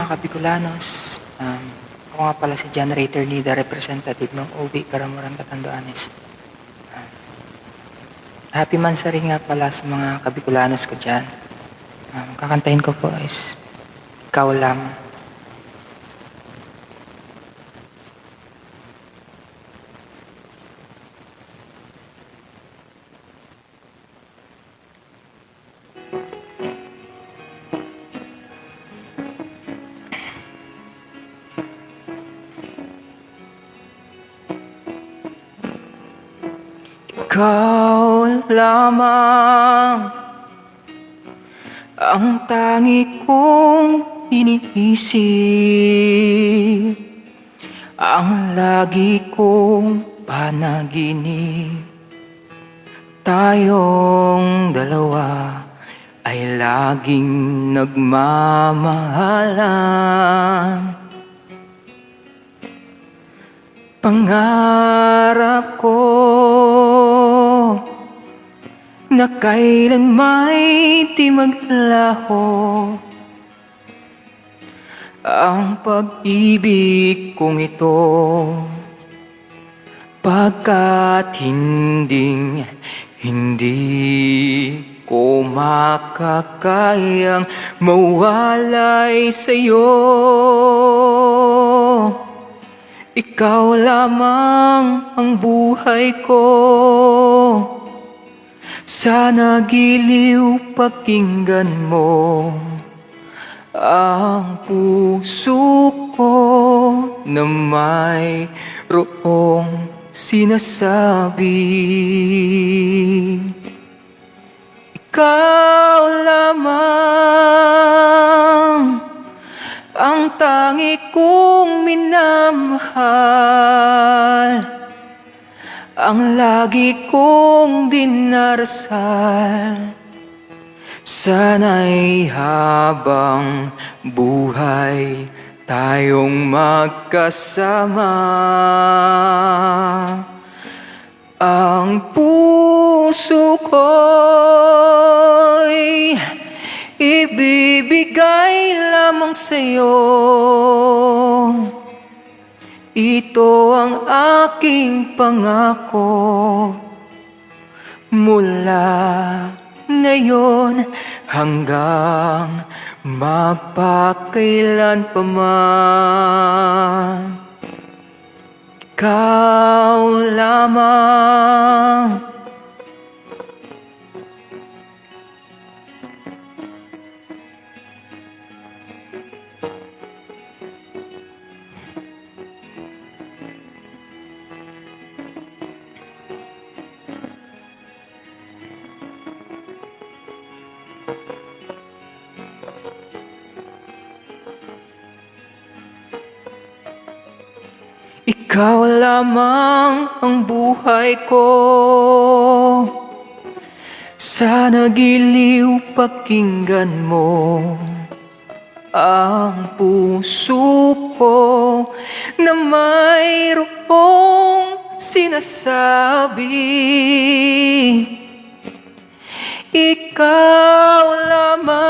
mga Bicolanos. Ako nga pala si Generator Leader, representative ng OB Caramoran, Catanduanes. Happy Mansari nga pala sa mga Kabicolanos ko dyan. Kakantahin ko po is Ikaw Lamang. Ikaw lamang ang tangi kong iniisip, ang lagi kong panaginip. Tayong dalawa ay laging nagmamahalan. Pangarap ko na kailan may di maglaho ang pag-ibig kong ito, pagkat hindi ko makakayang mawalay sa'yo. Ikaw lamang ang buhay ko. Sana giliw pakinggan mo ang puso ko na mayroong sinasabi. Ikaw lamang ang tangi kong minamahal, ang lagi kong dinarasal. Sana'y habang buhay tayong magkasama. Ang puso ko'y ibibigay lamang sa'yo. Ito ang aking pangako, mula ngayon hanggang magpakailan pa man. Ikaw lamang. Ikaw lamang ang buhay ko. Sana giliw pakinggan mo ang puso ko na mayroong sinasabi. Ikaw lamang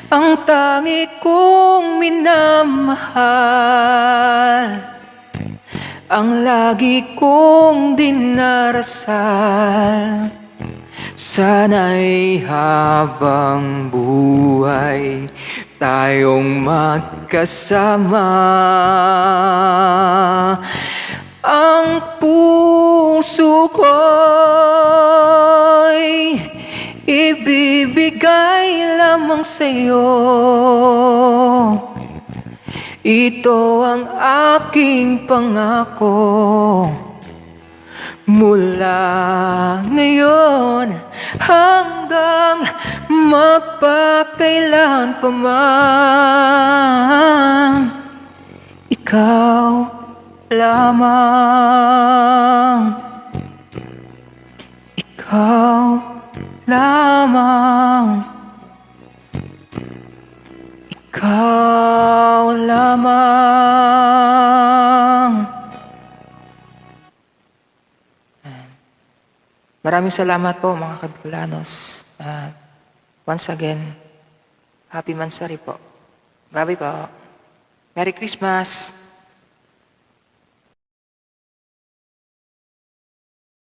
ang tangi kong minamahal, ang lagi kong dinarasal. Sana'y habang buhay tayong magkasama. Ang puso ko'y ibibigay lamang sa'yo. Ito ang aking pangako, mula ngayon hanggang magpakailan pa man. Ikaw lamang. Ikaw lamang. Ikaw lamang. Maraming salamat po mga Kabicolanos. Once again, Happy Mansari po. Bye-bye po. Merry Christmas!